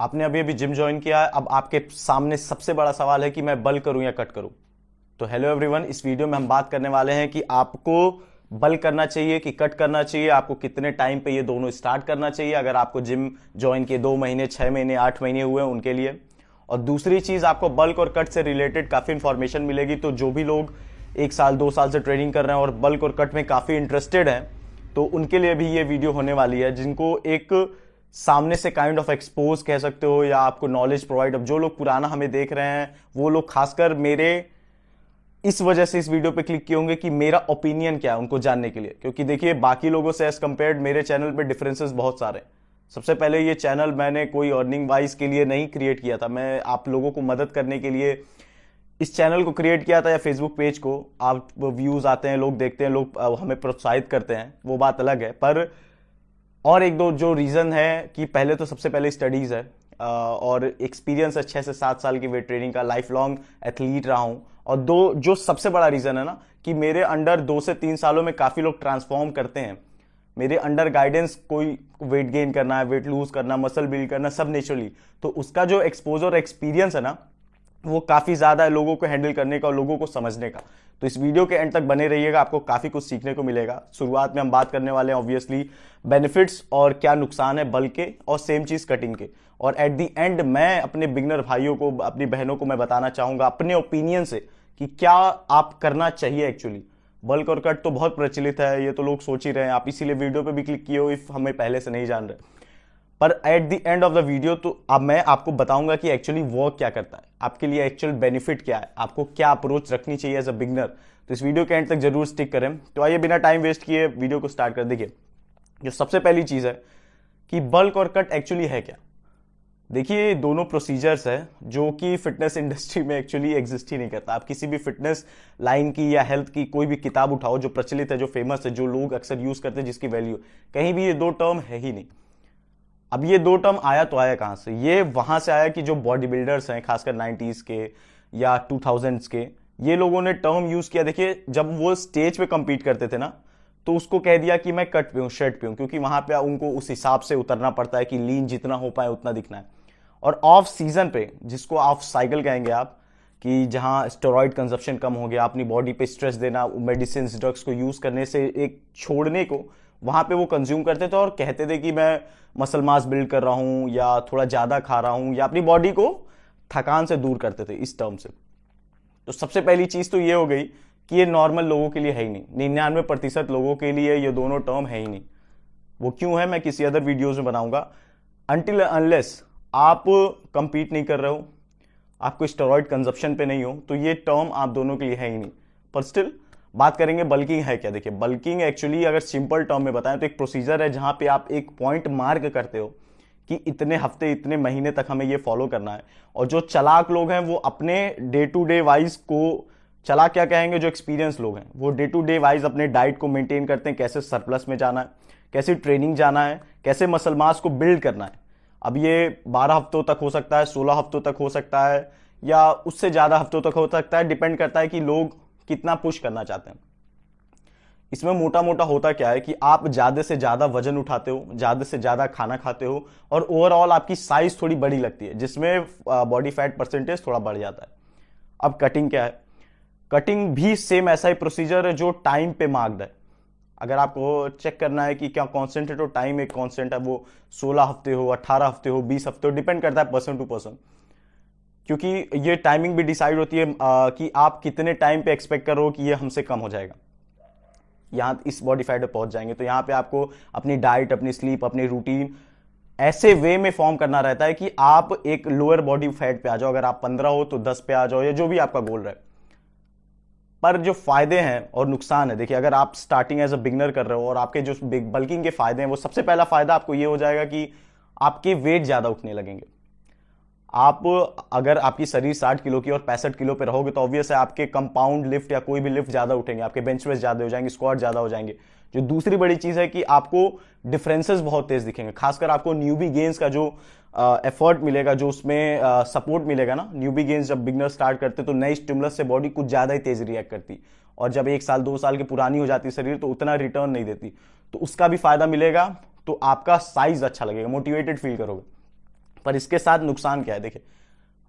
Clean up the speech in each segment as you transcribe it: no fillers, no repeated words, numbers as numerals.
आपने अभी अभी जिम ज्वाइन किया है। अब आपके सामने सबसे बड़ा सवाल है कि मैं बल्क करूं या कट करूं। तो हेलो एवरीवन, इस वीडियो में हम बात करने वाले हैं कि आपको बल्क करना चाहिए कि कट करना चाहिए, आपको कितने टाइम पे ये दोनों स्टार्ट करना चाहिए अगर आपको जिम ज्वाइन किए 2 महीने, 6 महीने, 8 महीने हुए उनके लिए। और दूसरी चीज, आपको बल्क और कट से रिलेटेड काफी इंफॉर्मेशन मिलेगी। तो जो भी लोग 1 साल 2 साल से ट्रेनिंग कर रहे हैं और बल्क और कट में काफी इंटरेस्टेड हैं, तो उनके लिए भी ये वीडियो होने वाली है, जिनको एक सामने से काइंड ऑफ एक्सपोज कह सकते हो या आपको नॉलेज प्रोवाइड। अब जो लोग पुराना हमें देख रहे हैं वो लोग खासकर मेरे इस वजह से इस वीडियो पे क्लिक किए होंगे कि मेरा ओपिनियन क्या है उनको जानने के लिए, क्योंकि देखिए बाकी लोगों से एज कंपेयर्ड मेरे चैनल पे डिफरेंसेस बहुत सारे हैं। सबसे पहले ये चैनल मैंने कोई अर्निंग वाइज के लिए नहीं क्रिएट किया था, मैं आप लोगों को मदद करने के लिए इस चैनल को क्रिएट किया था, या फेसबुक पेज को। आप व्यूज आते हैं, लोग देखते हैं, लोग हमें प्रोत्साहित करते हैं, वो बात अलग है। पर और एक दो जो रीजन है कि पहले तो सबसे पहले स्टडीज है, और एक्सपीरियंस है 6 से 7 साल की वेट ट्रेनिंग का, लाइफ लॉन्ग एथलीट रहा हूं। और दो जो सबसे बड़ा रीजन है ना, कि मेरे अंडर 2 से 3 सालों में काफी लोग ट्रांसफॉर्म करते हैं। मेरे अंडर गाइडेंस, कोई वेट गेन करना है, वेट लूज करना, मसल बिल्ड करना, सब नेचुरली। तो उसका जो एक्सपोजर एक्सपीरियंस है ना, वो काफी ज्यादा है लोगों को हैंडल करने का और लोगों को समझने का। तो इस वीडियो के एंड तक बने रहिएगा, आपको काफी कुछ सीखने को मिलेगा। शुरुआत में हम बात करने वाले हैं ऑब्वियसली बेनिफिट्स और क्या नुकसान है बल्क के, और सेम चीज कटिंग के। और एट द एंड मैं अपने बिगनर भाइयों को, अपनी बहनों को मैं बताना चाहूंगा अपने ओपिनियन से कि क्या आप करना चाहिए एक्चुअली। बल्क और कट तो बहुत प्रचलित है, ये तो लोग सोच ही रहे हैं, आप इसीलिए वीडियो पे भी क्लिक किए हो इफ हमें पहले से नहीं जान रहे। पर at the end of the video तो अब मैं आपको बताऊंगा कि एक्चुअली वर्क क्या करता है, आपके लिए एक्चुअल बेनिफिट क्या है, आपको क्या अप्रोच रखनी चाहिए एज अ बिगनर। तो इस वीडियो के एंड तक जरूर स्टिक करें। तो आइए बिना टाइम वेस्ट किए वीडियो को स्टार्ट कर। देखिए, जो सबसे पहली चीज है कि बल्क और कट एक्चुअली है क्या। देखिए, दोनों प्रोसीजर्स है जो कि फिटनेस इंडस्ट्री में एक्चुअली एग्जिस्ट ही नहीं करता। आप किसी भी फिटनेस लाइन की या हेल्थ की कोई भी किताब उठाओ जो प्रचलित है, जो फेमस है, जो लोग अक्सर यूज करते हैं, जिसकी वैल्यू, कहीं भी ये दो टर्म है ही नहीं। अब ये दो टर्म आया तो आया कहां से? ये वहां से आया कि जो बॉडी बिल्डर्स हैं, खासकर 90s के या 2000s के, ये लोगों ने टर्म यूज किया। देखिए, जब वो स्टेज पे compete करते थे ना, तो उसको कह दिया कि मैं कट पे हूं, शर्ट पे हूं, क्योंकि वहां पे उनको उस हिसाब से उतरना पड़ता है कि लीन जितना हो पाए उतना दिखना है। और ऑफ सीजन पे, जिसको ऑफ साइकिल कहेंगे आप, कि जहां स्टेरॉइड कंजप्शन कम हो गया, अपनी बॉडी पे स्ट्रेस देना, मेडिसिन ड्रग्स को यूज करने से एक छोड़ने को, वहां पे वो कंज्यूम करते थे और कहते थे कि मैं मसल मास बिल्ड कर रहा हूं या थोड़ा ज्यादा खा रहा हूं, या अपनी बॉडी को थकान से दूर करते थे इस टर्म से। तो सबसे पहली चीज तो ये हो गई कि ये नॉर्मल लोगों के लिए है ही नहीं, 99% लोगों के लिए ये दोनों टर्म है ही नहीं। वो क्यों है मैं किसी अदर वीडियोज में बनाऊंगा। अनटिल अनलेस आप कंपीट नहीं कर रहे हो, आपको स्टेरॉइड कंजप्शन पे नहीं हो, तो ये टर्म आप दोनों के लिए है ही नहीं। पर स्टिल बात करेंगे बल्किंग है क्या। देखिए, बल्किंग एक्चुअली अगर सिंपल टर्म में बताएं तो एक प्रोसीजर है जहां पे आप एक पॉइंट मार्क करते हो कि इतने हफ्ते, इतने महीने तक हमें ये फॉलो करना है। और जो चालाक लोग हैं वो अपने डे टू डे वाइज को, चालाक क्या कहेंगे, जो एक्सपीरियंस लोग हैं वो डे टू डे वाइज अपने डाइट को मेंटेन करते हैं, कैसे सरप्लस में जाना है, कैसे ट्रेनिंग जाना है, कैसे मसल मास को बिल्ड करना है। अब ये 12 हफ्तों तक हो सकता है, 16 हफ्तों तक हो सकता है, या उससे ज्यादा हफ्तों तक हो सकता है, डिपेंड करता है कि लोग कितना पुश करना चाहते हैं। इसमें मोटा मोटा होता क्या है कि आप ज्यादा से ज्यादा वजन उठाते हो, ज्यादा से ज्यादा खाना खाते हो, और ओवरऑल आपकी साइज थोड़ी बड़ी लगती है, जिसमें बॉडी फैट परसेंटेज थोड़ा बढ़ जाता है। अब कटिंग क्या है? कटिंग भी सेम ऐसा ही प्रोसीजर है जो टाइम पे मार्क्ड है। अगर आपको चेक करना है कि क्या कांस्टेंट है, तो टाइम एक कांस्टेंट है, वो 16 हफ्ते हो, 18 हफ्ते हो, 20 हफ्ते हो, डिपेंड करता है पर्सन टू पर्सन। क्योंकि ये टाइमिंग भी डिसाइड होती है कि आप कितने टाइम पे एक्सपेक्ट करो कि ये हमसे कम हो जाएगा, यहां इस बॉडी फैट पे पहुंच जाएंगे। तो यहां पे आपको अपनी डाइट, अपनी स्लीप, अपनी रूटीन ऐसे वे में फॉर्म करना रहता है कि आप एक लोअर बॉडी फैट पे आ जाओ। अगर आप 15 हो तो 10 पे आ जाओ, या जो भी आपका गोल रहे। पर जो फायदे हैं और नुकसान है, देखिए, अगर आप स्टार्टिंग एज अ बिगनर कर रहे हो और आपके जो बल्किंग के फायदे हैं, वो सबसे पहला फायदा आपको ये हो जाएगा कि आपके वेट ज्यादा उठने लगेंगे। आप, अगर आपकी शरीर 60 किलो की और 65 किलो पे रहोगे, तो ऑब्वियस है आपके कंपाउंड लिफ्ट या कोई भी लिफ्ट ज्यादा उठेंगे, आपके बेंच प्रेस ज्यादा हो जाएंगे, स्क्वाट ज्यादा हो जाएंगे। जो दूसरी बड़ी चीज है कि आपको डिफरेंसेस बहुत तेज दिखेंगे। खासकर आपको न्यूबी गेंस का जो एफर्ट मिलेगा, जो उसमें सपोर्ट मिलेगा ना, न्यूबी गेंस जब बिगनर स्टार्ट करते तो नई स्टिमुलस से बॉडी कुछ ज्यादा ही तेज रिएक्ट करती, और जब 1 साल 2 साल की पुरानी हो जाती शरीर तो उतना रिटर्न नहीं देती। तो उसका भी फायदा मिलेगा, तो आपका साइज अच्छा लगेगा, मोटिवेटेड फील करोगे। पर इसके साथ नुकसान क्या है? देखिए,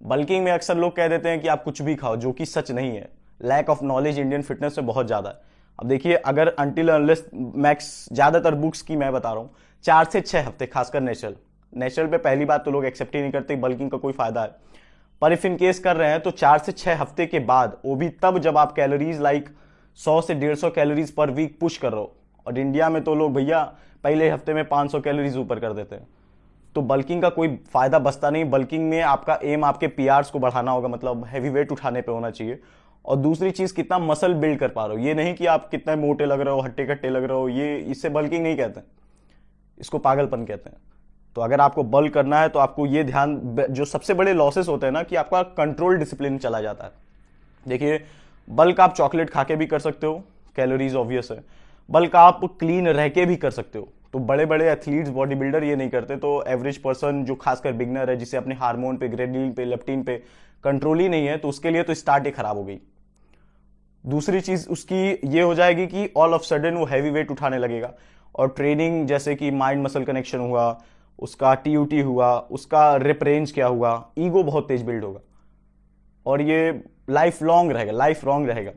बल्किंग में अक्सर लोग कह देते हैं कि आप कुछ भी खाओ, जो कि सच नहीं है। Lack of knowledge Indian fitness में बहुत ज्यादा है। अब देखिए, अगर अनटिल अनलेस मैक्स, ज्यादातर बुक्स की मैं बता रहा हूं, 4 से 6 हफ्ते, खासकर नेचुरल पे पहली बात तो लोग एक्सेप्ट ही नहीं करते बल्किंग का कोई फायदा है। पर इफ इन केस कर रहे हैं तो 4 से 6 हफ्ते के बाद, वो भी तब जब आप कैलोरीज लाइक 100 से 150 कैलोरीज पर वीक पुश कर रहे हो। और इंडिया में तो लोग भैया पहले हफ्ते में 500 कैलोरीज ऊपर कर देते हैं। तो बल्किंग का कोई फायदा बचता नहीं। बल्किंग में आपका एम आपके पीआरस को बढ़ाना होगा, मतलब हैवी वेट उठाने पे होना चाहिए। और दूसरी चीज, कितना मसल बिल्ड कर पा रहे हो। ये नहीं कि आप कितने मोटे लग रहे हो, हट्टे कट्टे लग रहे हो, ये इससे बल्किंग नहीं कहते हैं, इसको पागलपन कहते हैं। तो अगर आपको बल्क करना है तो आपको ये ध्यान, जो सबसे बड़े लॉसेस होते हैं ना, कि आपका कंट्रोल डिसिप्लिन चला जाता है। देखिए, बल्क आप चॉकलेट खा के भी कर सकते हो, कैलोरीज ऑब्वियस है। बल्क आप क्लीन रह के भी कर सकते हो। तो बड़े बड़े एथलीट्स, बॉडी बिल्डर ये नहीं करते। तो एवरेज पर्सन जो खासकर बिगनर है, जिसे अपने हार्मोन पे, ग्रेडिल पे, लेप्टिन पे कंट्रोल ही नहीं है, तो उसके लिए तो स्टार्ट ही खराब हो गई। दूसरी चीज उसकी ये हो जाएगी कि ऑल ऑफ सडन वो हैवी वेट उठाने लगेगा। और ट्रेनिंग, जैसे कि माइंड मसल कनेक्शन हुआ, उसका टीयूटी हुआ, उसका रिप रेंज क्या हुआ, ईगो बहुत तेज बिल्ड होगा। और ये लाइफ लॉन्ग रहेगा, लाइफ लॉन्ग रहेगा।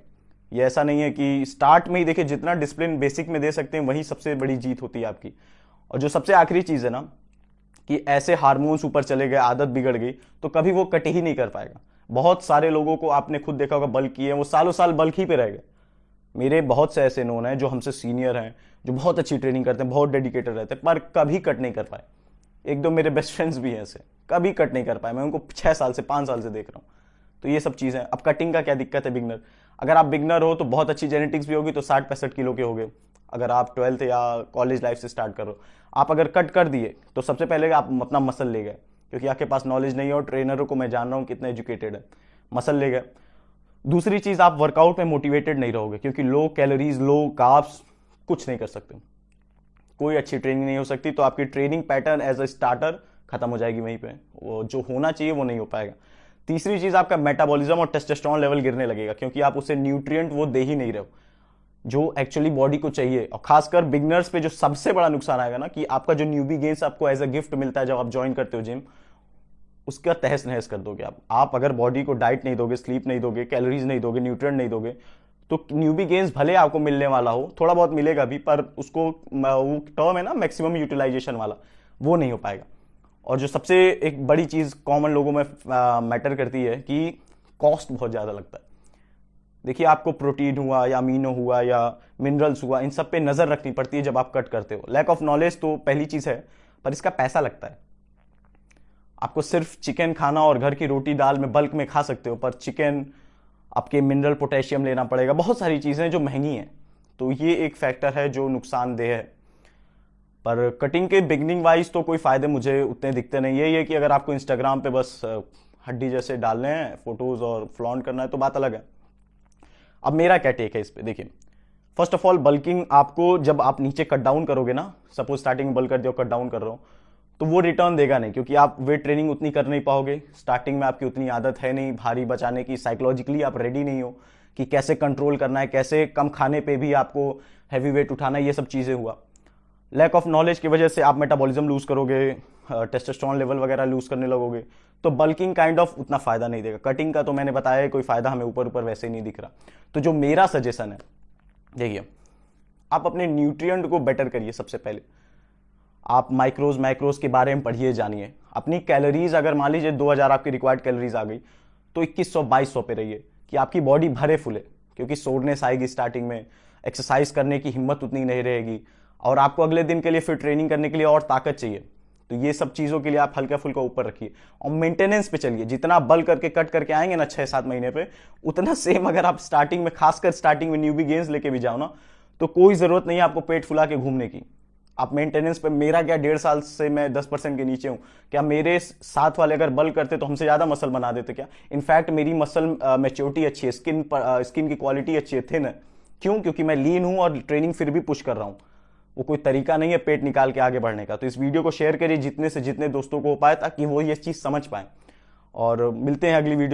ये ऐसा नहीं है कि स्टार्ट में ही, देखिए, जितना डिसिप्लिन बेसिक में दे सकते हैं वही सबसे बड़ी जीत होती है आपकी। और जो सबसे आखिरी चीज है ना, कि ऐसे हार्मोन्स ऊपर चले गए, आदत बिगड़ गई, तो कभी वो कट ही नहीं कर पाएगा। बहुत सारे लोगों को आपने खुद देखा होगा बल्क किए, वो सालों साल बल्क ही पे रह गए। मेरे बहुत से ऐसे नोन हैं जो हमसे सीनियर हैं, जो बहुत अच्छी ट्रेनिंग करते हैं, बहुत डेडिकेटेड रहते हैं, पर कभी कट नहीं कर पाए। एक दो मेरे बेस्ट फ्रेंड्स भी हैं ऐसे, कभी कट नहीं कर पाए। मैं उनको 6 साल से 5 साल से देख रहा हूँ। तो ये सब चीज़ें। अब कटिंग का क्या दिक्कत है? बिगनर, अगर आप बिगनर हो तो बहुत अच्छी जेनेटिक्स भी होगी, तो 60-65 किलो के होगे। अगर आप 12th या कॉलेज लाइफ से स्टार्ट करो, आप अगर कट कर दिए तो सबसे पहले आप अपना मसल ले गए, क्योंकि आपके पास नॉलेज नहीं है। और ट्रेनरों को मैं जान रहा हूँ कितने एजुकेटेड है, मसल ले गए। दूसरी चीज, आप वर्कआउट में मोटिवेटेड नहीं रहोगे, क्योंकि लो कैलोरीज, लो कार्ब्स, कुछ नहीं कर सकते, कोई अच्छी ट्रेनिंग नहीं हो सकती। तो आपकी training pattern as a starter खत्म हो जाएगी वहीं पे, वो जो होना चाहिए वो नहीं हो पाएगा। तीसरी चीज, आपका मेटाबॉलिज्म और टेस्टोस्टेरोन लेवल गिरने लगेगा, क्योंकि आप उसे न्यूट्रिएंट वो दे ही नहीं रहे हो जो एक्चुअली बॉडी को चाहिए। और खासकर बिगनर्स पे जो सबसे बड़ा नुकसान आएगा ना, कि आपका जो न्यूबी गेंस आपको एज अ गिफ्ट मिलता है जब आप ज्वाइन करते हो जिम, उसका तहस नहस कर दोगे आप अगर बॉडी को डाइट नहीं दोगे, स्लीप नहीं दोगे, कैलोरीज नहीं दोगे, न्यूट्रिएंट नहीं दोगे, तो न्यूबी गेंस भले आपको मिलने वाला हो, थोड़ा बहुत मिलेगा भी, पर उसको, वो टर्म है ना मैक्सिमम यूटिलाइजेशन वाला, वो नहीं हो पाएगा। और जो सबसे एक बड़ी चीज कॉमन लोगों में मैटर करती है कि कॉस्ट बहुत ज्यादा लगता है। देखिए, आपको प्रोटीन हुआ या अमीनो हुआ या मिनरल्स हुआ, इन सब पे नजर रखनी पड़ती है जब आप कट करते हो। लैक ऑफ नॉलेज तो पहली चीज है, पर इसका पैसा लगता है। आपको सिर्फ चिकन खाना और घर की रोटी दाल में बल्क में खा सकते हो, पर चिकन, आपके मिनरल, पोटेशियम लेना पड़ेगा, बहुत सारी चीजें जो महंगी हैं। तो ये एक फैक्टर है जो नुकसानदेह है। पर कटिंग के बिगनिंग वाइज तो कोई फायदे मुझे उतने दिखते नहीं है। ये कि अगर आपको इंस्टाग्राम पे बस हड्डी जैसे डालने हैं फोटोज और फ्लॉन्ट करना है तो बात अलग है। अब मेरा क्या टेक है इस पे? देखिए, फर्स्ट ऑफ ऑल, बल्किंग आपको, जब आप नीचे कट डाउन करोगे ना, सपोज स्टार्टिंग में बल्क कर दिया, कट डाउन कर रहे हो, तो वो रिटर्न देगा नहीं, क्योंकि आप वेट ट्रेनिंग उतनी कर नहीं पाओगे। स्टार्टिंग में आपकी उतनी आदत है नहीं भारी बचाने की, साइकोलॉजिकली आप रेडी नहीं हो कि कैसे कंट्रोल करना है, कैसे कम खाने पे भी आपको हैवी वेट उठाना है, ये सब चीजें हुआ। लैक ऑफ नॉलेज की वजह से आप मेटाबॉलिज्म लूज करोगे, टेस्टोस्टेरोन लेवल वगैरह लूज करने लगोगे, तो बल्किंग काइंड ऑफ उतना फायदा नहीं देगा। कटिंग का तो मैंने बताया कोई फायदा हमें ऊपर ऊपर वैसे ही नहीं दिख रहा। तो जो मेरा सजेशन है, देखिए, आप अपने न्यूट्रिएंट को बेटर करिए। सबसे पहले आप माइक्रोज के बारे में पढ़िए, जानिए। अपनी कैलोरीज, अगर मान लीजिए 2000 आपकी रिक्वायर्ड कैलोरीज आ गई, तो 2100-2200 पे रहिए, कि आपकी बॉडी भरे फुले, क्योंकि सोरनेस आएगी स्टार्टिंग में, एक्सरसाइज करने की हिम्मत उतनी नहीं रहेगी, और आपको अगले दिन के लिए फिर ट्रेनिंग करने के लिए और ताकत चाहिए। तो ये सब चीजों के लिए आप हल्का फुल्का ऊपर रखिए और मेंटेनेंस पे चलिए। जितना बल करके कट करके आएंगे ना 6-7 महीने पे, उतना सेम अगर आप स्टार्टिंग में, खासकर स्टार्टिंग में न्यूबी गेंस लेके भी जाओ ना, तो कोई जरूरत नहीं है आपको पेट फुला के घूमने की। आप मेंटेनेंस पे, मेरा क्या 1.5 साल से मैं 10% के नीचे हूं, क्या मेरे साथ वाले अगर बल करते तो हमसे ज्यादा मसल बना देते क्या? इनफैक्ट मेरी मसल मैच्योरिटी अच्छी है, स्किन की क्वालिटी अच्छी है, थिन है। क्यों? क्योंकि मैं लीन हूं और ट्रेनिंग फिर भी पुश कर रहा हूं। वो कोई तरीका नहीं है पेट निकाल के आगे बढ़ने का। तो इस वीडियो को शेयर करिए जितने से जितने दोस्तों को हो पाए, ताकि वो ये चीज समझ पाए। और मिलते हैं अगली वीडियो।